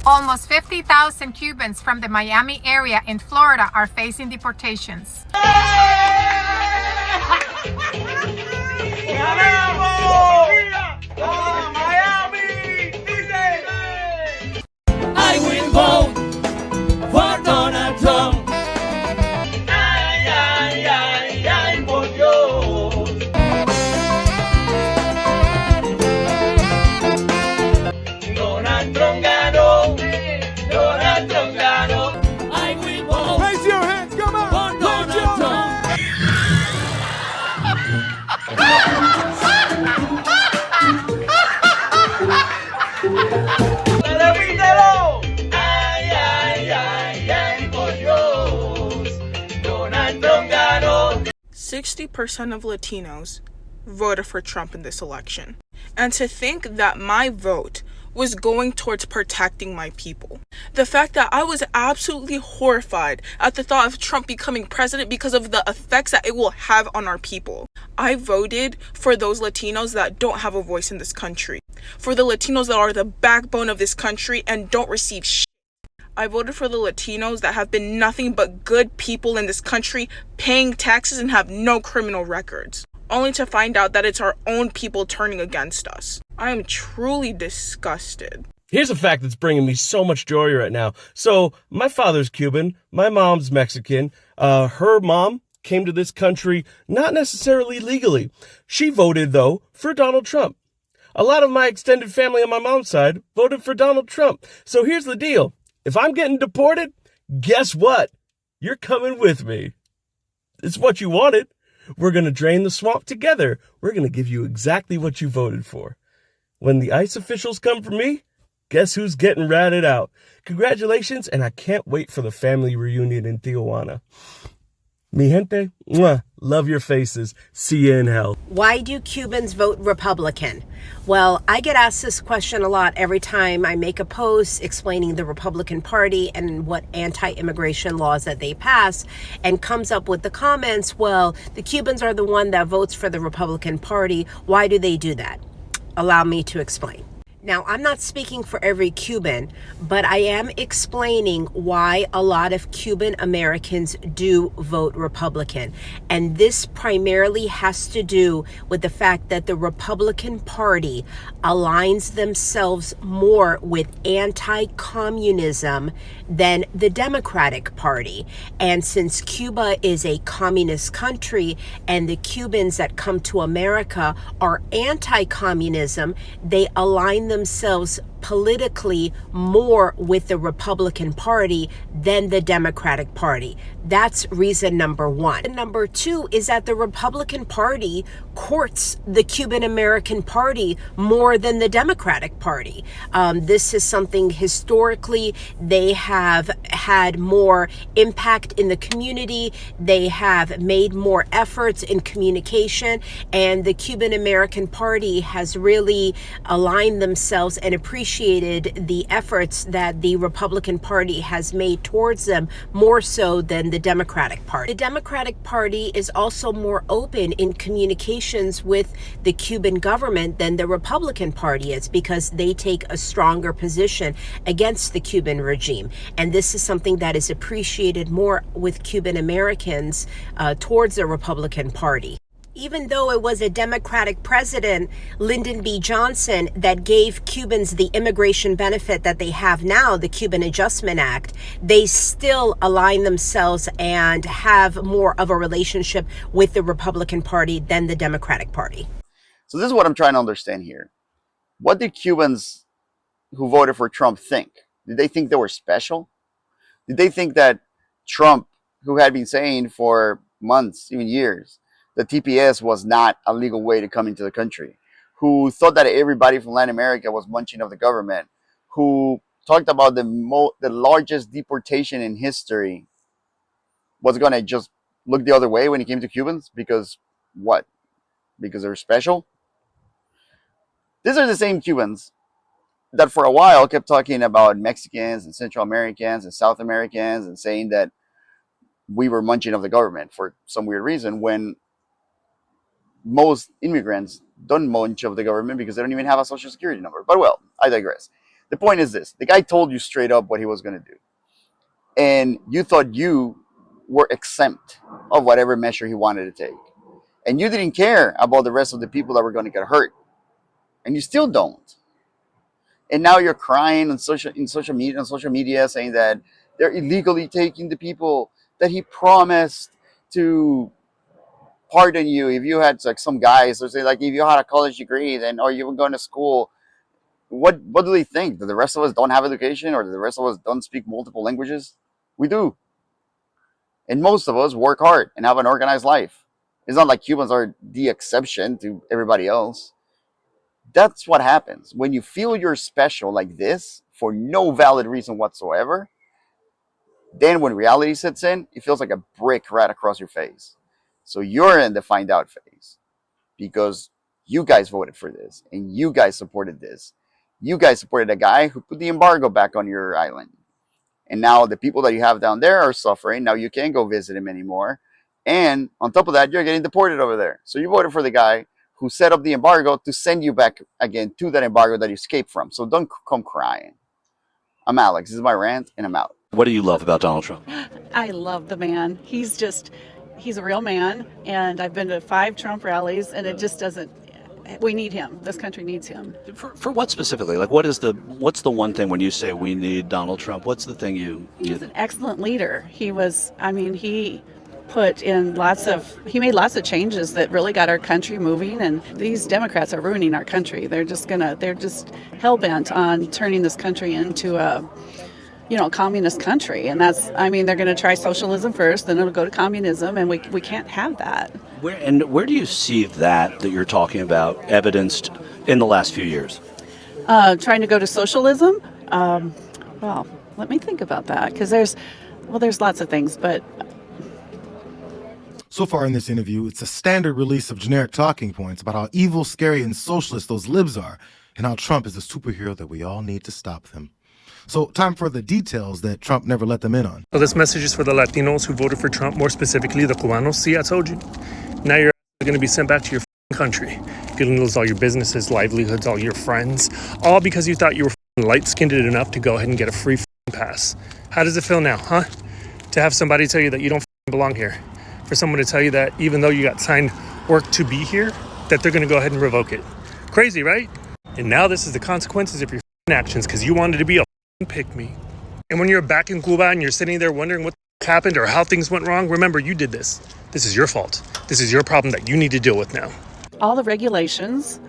Almost 50,000 Cubans from the Miami area in Florida are facing deportations. I will vote for Donald Trump. Ay, ay, ay, ay, por Dios. Donald Trump ganó. Donald Trump ganó. I will vote. Raise your hands, come on. For Donald Trump. Repítelo. Ay, ay, ay, ay, por Dios. Donald Trump ganó. 60% of Latinos voted for Trump in this election. And to think that my vote was going towards protecting my people. The fact that I was absolutely horrified at the thought of Trump becoming president because of the effects that it will have on our people. I voted for those Latinos that don't have a voice in this country. For the Latinos that are the backbone of this country and don't receive shit. I voted for the Latinos that have been nothing but good people in this country, paying taxes and have no criminal records, only to find out that it's our own people turning against us. I am truly disgusted. Here's a fact that's bringing me so much joy right now. So my father's Cuban, my mom's Mexican. Her mom came to this country not necessarily legally. She voted, though, for Donald Trump. A lot of my extended family on my mom's side voted for Donald Trump. So here's the deal. If I'm getting deported, guess what? You're coming with me. It's what you wanted. We're going to drain the swamp together. We're going to give you exactly what you voted for. When the ICE officials come for me, guess who's getting ratted out? Congratulations, and I can't wait for the family reunion in Tijuana. Mi gente, mwah, love your faces. See you in hell. Why do Cubans vote Republican? Well, I get asked this question a lot every time I make a post explaining the Republican Party and what anti-immigration laws that they pass, and comes up with the comments, well, the Cubans are the one that votes for the Republican Party. Why do they do that? Allow me to explain. Now, I'm not speaking for every Cuban, but I am explaining why a lot of Cuban Americans do vote Republican. And this primarily has to do with the fact that the Republican Party aligns themselves more with anti-communism than the Democratic Party. And since Cuba is a communist country and the Cubans that come to America are anti-communism, they align themselves politically more with the Republican Party than the Democratic Party. That's reason number one. And number two is that the Republican Party courts the Cuban American Party more than the Democratic Party. This is something historically they have had more impact in the community. They have made more efforts in communication, and the Cuban American Party has really aligned themselves and appreciated the efforts that the Republican Party has made towards them more so than the Democratic Party. The Democratic Party is also more open in communications with the Cuban government than the Republican Party is, because they take a stronger position against the Cuban regime. And this is something that is appreciated more with Cuban Americans towards the Republican Party. Even though it was a Democratic president, Lyndon B. Johnson, that gave Cubans the immigration benefit that they have now, the Cuban Adjustment Act, they still align themselves and have more of a relationship with the Republican Party than the Democratic Party. So this is what I'm trying to understand here. What did Cubans who voted for Trump think? Did they think they were special? Did they think that Trump, who had been saying for months, even years, the TPS was not a legal way to come into the country, who thought that everybody from Latin America was munching of the government, who talked about the largest deportation in history, was going to just look the other way when it came to Cubans? Because what? Because they're special? These are the same Cubans that for a while kept talking about Mexicans and Central Americans and South Americans and saying that we were munching of the government for some weird reason, when most immigrants don't munch of the government because they don't even have a social security number. But well, I digress. The point is this: the guy told you straight up what he was going to do, and you thought you were exempt of whatever measure he wanted to take, and you didn't care about the rest of the people that were going to get hurt, and you still don't. And now you're crying on social media saying that they're illegally taking the people that he promised to pardon you if you had, like, some guys or say, like, if you had a college degree then, or you were going to school. What do they think? That the rest of us don't have education, or that the rest of us don't speak multiple languages? We do. And most of us work hard and have an organized life. It's not like Cubans are the exception to everybody else. That's what happens when you feel you're special like this for no valid reason whatsoever. Then when reality sets in, it feels like a brick right across your face. So you're in the find out phase, because you guys voted for this and you guys supported this. You guys supported a guy who put the embargo back on your island. And now the people that you have down there are suffering. Now you can't go visit him anymore. And on top of that, you're getting deported over there. So you voted for the guy who set up the embargo to send you back again to that embargo that you escaped from. So don't come crying. I'm Alex. This is my rant, and I'm out. What do you love about Donald Trump? I love the man. He's a real man, and I've been to 5 Trump rallies, and it just doesn't, we need him. This country needs him. For what specifically? Like, what's the one thing when you say we need Donald Trump? What's the thing He's an excellent leader. He made lots of changes that really got our country moving, and these Democrats are ruining our country. They're just hell-bent on turning this country into a communist country. And they're going to try socialism first, then it'll go to communism, and we can't have that. Where do you see that you're talking about evidenced in the last few years? Trying to go to socialism? Well, let me think about that, because there's lots of things, but... So far in this interview, it's a standard release of generic talking points about how evil, scary, and socialist those libs are, and how Trump is the superhero that we all need to stop them. So time for the details that Trump never let them in on. So this message is for the Latinos who voted for Trump, more specifically the Cubanos. See, I told you. Now you're going to be sent back to your country. You're going to lose all your businesses, livelihoods, all your friends, all because you thought you were light-skinned enough to go ahead and get a free pass. How does it feel now, huh? To have somebody tell you that you don't belong here. For someone to tell you that even though you got signed work to be here, that they're going to go ahead and revoke it. Crazy, right? And now this is the consequences of your actions, because you wanted to be a pick me. And when you're back in Cuba and you're sitting there wondering what happened or how things went wrong, remember, you did this. This is your fault. This is your problem that you need to deal with now. All the regulations,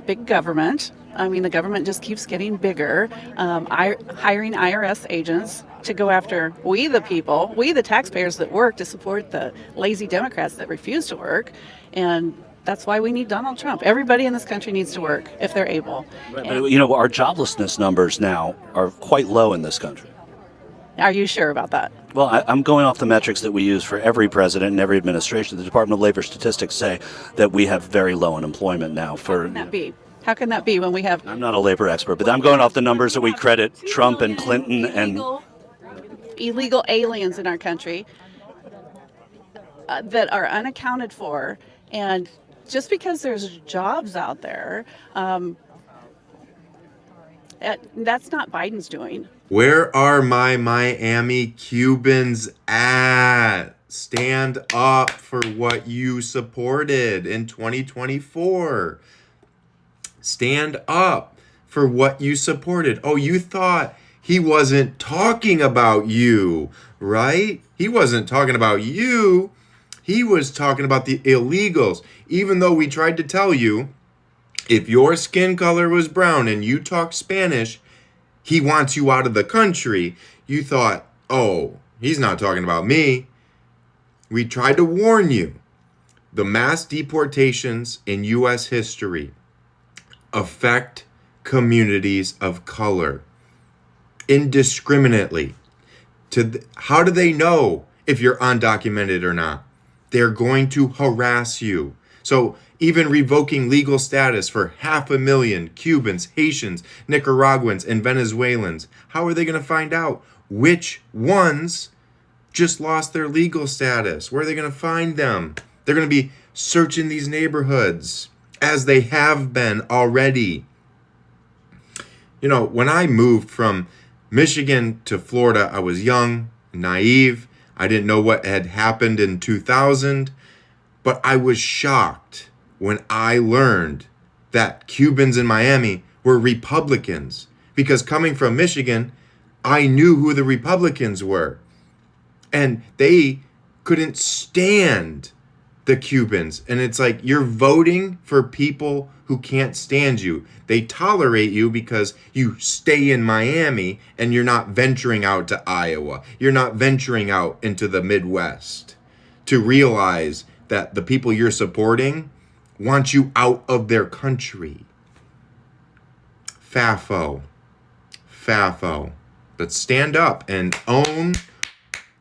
big government. The government just keeps getting bigger. Hiring IRS agents to go after we the people, we the taxpayers that work, to support the lazy Democrats that refuse to work. And that's why we need Donald Trump. Everybody in this country needs to work if they're able. Right, our joblessness numbers now are quite low in this country. Are you sure about that? Well, I'm going off the metrics that we use for every president and every administration. The Department of Labor statistics say that we have very low unemployment now. How can that be? How can that be when we have... I'm not a labor expert, but I'm going off the numbers that we credit Trump and Clinton and... illegal aliens in our country that are unaccounted for. And just because there's jobs out there, that's not Biden's doing. Where are my Miami Cubans at? Stand up for what you supported in 2024. Stand up for what you supported. Oh, you thought he wasn't talking about you, right? He wasn't talking about you. He was talking about the illegals. Even though we tried to tell you, if your skin color was brown and you talked Spanish, he wants you out of the country. You thought, oh, he's not talking about me. We tried to warn you. The mass deportations in U.S. history affect communities of color indiscriminately. How do they know if you're undocumented or not? They're going to harass you. So even revoking legal status for 500,000 Cubans, Haitians, Nicaraguans, and Venezuelans, how are they going to find out which ones just lost their legal status? Where are they going to find them? They're going to be searching these neighborhoods, as they have been already. You know, when I moved from Michigan to Florida, I was young, naive. I didn't know what had happened in 2000, but I was shocked when I learned that Cubans in Miami were Republicans. Because coming from Michigan, I knew who the Republicans were. And they couldn't stand the Cubans. And it's like, you're voting for people who can't stand you. They tolerate you because you stay in Miami and you're not venturing out to Iowa. You're not venturing out into the Midwest to realize that the people you're supporting want you out of their country. FAFO. FAFO. But stand up and own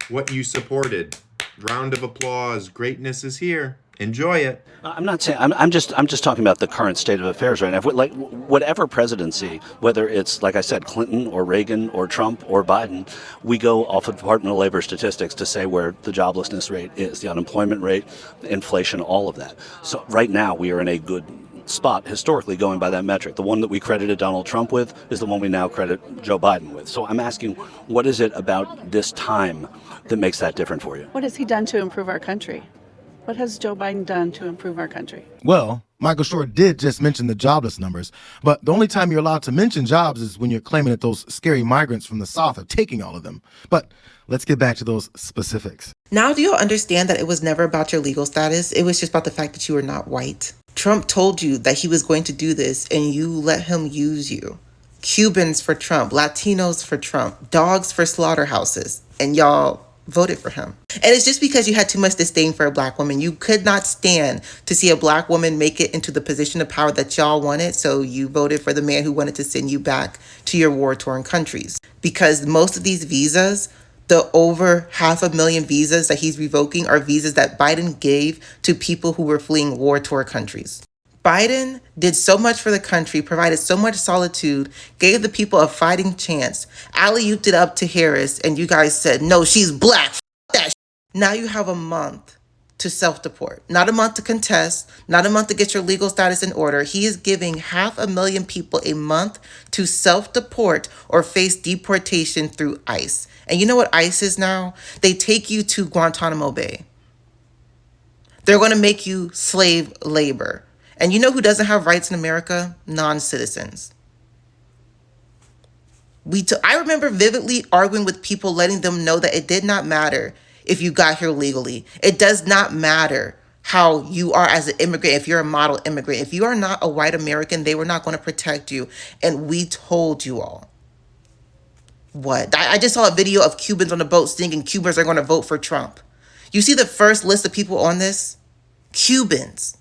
what you supported. Round of applause. Greatness is here. Enjoy it. I'm not saying. I'm just talking about the current state of affairs right now. Like whatever presidency, whether it's like I said, Clinton or Reagan or Trump or Biden, we go off of Department of Labor statistics to say where the joblessness rate is, the unemployment rate, inflation, all of that. So right now we are in a good spot historically going by that metric. The one that we credited Donald Trump with is the one we now credit Joe Biden with. So I'm asking, what is it about this time that makes that different for you? What has he done to improve our country? What has Joe Biden done to improve our country? Well, Michael Short did just mention the jobless numbers, but the only time you're allowed to mention jobs is when you're claiming that those scary migrants from the South are taking all of them. But let's get back to those specifics. Now do you understand that it was never about your legal status? It was just about the fact that you were not white. Trump told you that he was going to do this, and you let him use you. Cubans for Trump, Latinos for Trump, dogs for slaughterhouses, and y'all voted for him. And it's just because you had too much disdain for a black woman. You could not stand to see a black woman make it into the position of power that y'all wanted, so you voted for the man who wanted to send you back to your war-torn countries. Because most of these visas, the over 500,000 visas that he's revoking, are visas that Biden gave to people who were fleeing war-torn countries. Biden did so much for the country, provided so much solitude, gave the people a fighting chance, alley-ooped it up to Harris, and you guys said, no, she's black, f*** that shit. Now you have a month to self-deport. Not a month to contest, not a month to get your legal status in order. He is giving 500,000 people a month to self-deport or face deportation through ICE. And you know what ICE is now? They take you to Guantanamo Bay. They're going to make you slave labor. And you know who doesn't have rights in America? Non-citizens. I remember vividly arguing with people, letting them know that it did not matter if you got here legally. It does not matter how you are as an immigrant, if you're a model immigrant. If you are not a white American, they were not going to protect you. And we told you all. What? I just saw a video of Cubans on the boat singing Cubans are going to vote for Trump. You see the first list of people on this? Cubans.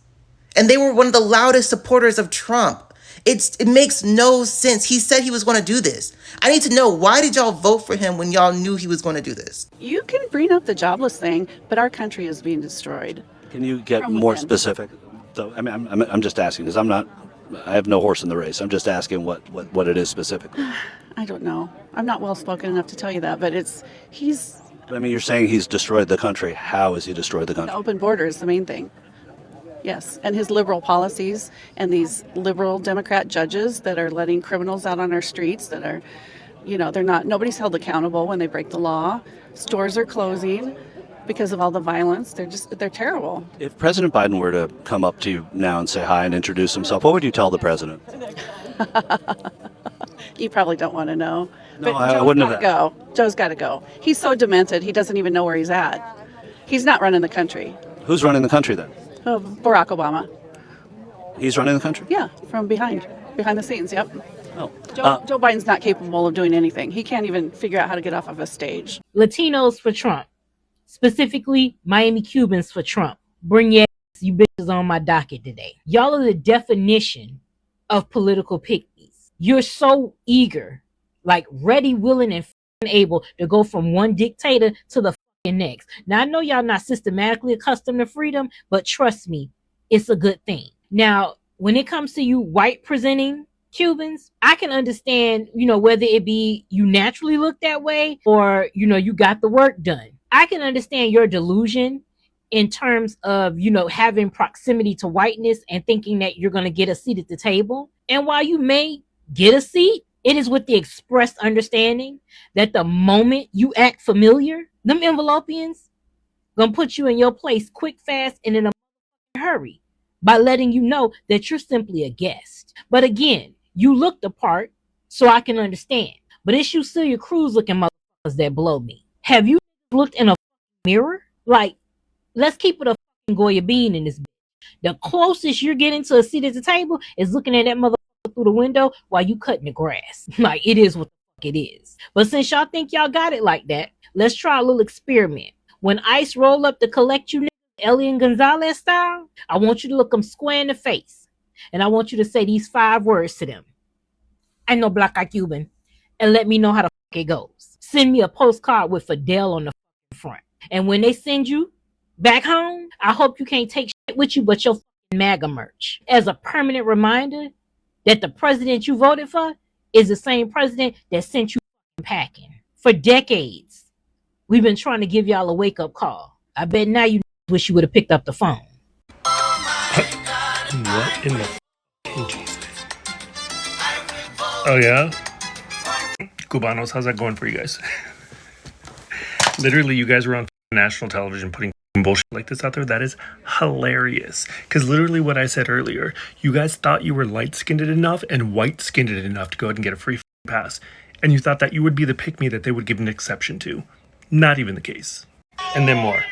And they were one of the loudest supporters of Trump. It makes no sense. He said he was going to do this. I need to know, why did y'all vote for him when y'all knew he was going to do this? You can bring up the jobless thing, but our country is being destroyed. Can you get more specific? So, I mean, I'm just asking because I have no horse in the race. I'm just asking what it is specifically. I don't know. I'm not well spoken enough to tell you that, but I mean, you're saying he's destroyed the country. How has he destroyed the country? The open border is the main thing. Yes, and his liberal policies and these liberal Democrat judges that are letting criminals out on our streets that are, nobody's held accountable when they break the law. Stores are closing because of all the violence. They're terrible. If President Biden were to come up to you now and say hi and introduce himself, what would you tell the president? You probably don't want to know. No, but I wouldn't have. Go. Joe's got to go. He's so demented, he doesn't even know where he's at. He's not running the country. Who's running the country then? Barack Obama. He's running the country? Yeah, from behind the scenes, yep. Oh. Joe Biden's not capable of doing anything. He can't even figure out how to get off of a stage. Latinos for Trump. Specifically, Miami Cubans for Trump. Bring your ass, you bitches on my docket today. Y'all are the definition of political pick-me's. You're so eager, like ready, willing, and able to go from one dictator to the next. Now, I know y'all not systematically accustomed to freedom, but trust me, it's a good thing. Now, when it comes to you white presenting Cubans, I can understand, whether it be you naturally look that way or, you got the work done. I can understand your delusion in terms of, having proximity to whiteness and thinking that you're going to get a seat at the table. And while you may get a seat, It is with the expressed understanding that the moment you act familiar, them envelopians gonna put you in your place quick, fast, and in a hurry by letting you know that you're simply a guest. But again, you look the part, so I can understand. But it's you Celia Cruz looking motherfuckers that blow me. Have you looked in a mirror? Like, let's keep it a fucking Goya bean in this bitch. The closest you're getting to a seat at the table is looking at that motherfucker through the window while you cutting the grass. Like, it is what the fuck it is. But since y'all think y'all got it like that, let's try a little experiment. When ICE roll up to collect you niggas, Elian Gonzalez style, I want you to look them square in the face. And I want you to say these 5 words to them. I know black eye Cuban. And let me know how the fuck it goes. Send me a postcard with Fidel on the front. And when they send you back home, I hope you can't take shit with you but your MAGA merch. As a permanent reminder that the president you voted for is the same president that sent you packing. For decades, we've been trying to give y'all a wake-up call. I bet now you wish you would have picked up the phone. What in the Jesus? Oh yeah? Cubanos, how's that going for you guys? Literally, you guys were on national television putting bullshit like this out there. That is hilarious. Because literally what I said earlier, you guys thought you were light-skinned enough and white-skinned enough to go ahead and get a free pass. And you thought that you would be the pick-me that they would give an exception to. Not even the case. And then more.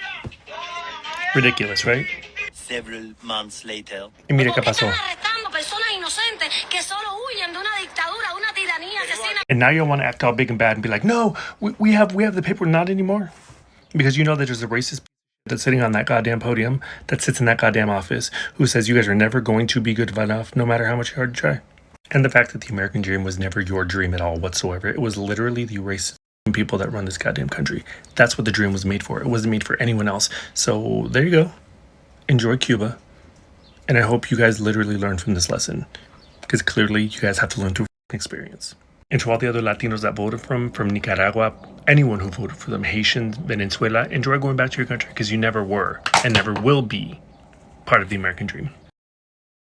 Ridiculous, right? Several months later. Y mira qué pasó. And now you want to act all big and bad and be like, no, we have the paper. Not anymore. Because you know that there's a racist that's sitting on that goddamn podium, that sits in that goddamn office, who says you guys are never going to be good enough, no matter how much you hard to try. And the fact that the American dream was never your dream at all whatsoever. It was literally the racist people that run this goddamn country. That's what the dream was made for. It wasn't made for anyone else. So there you go. Enjoy Cuba. And I hope you guys literally learn from this lesson. Because clearly you guys have to learn through experience. And to all the other Latinos that voted from Nicaragua, anyone who voted for them, Haitians, Venezuela, enjoy going back to your country because you never were and never will be part of the American dream.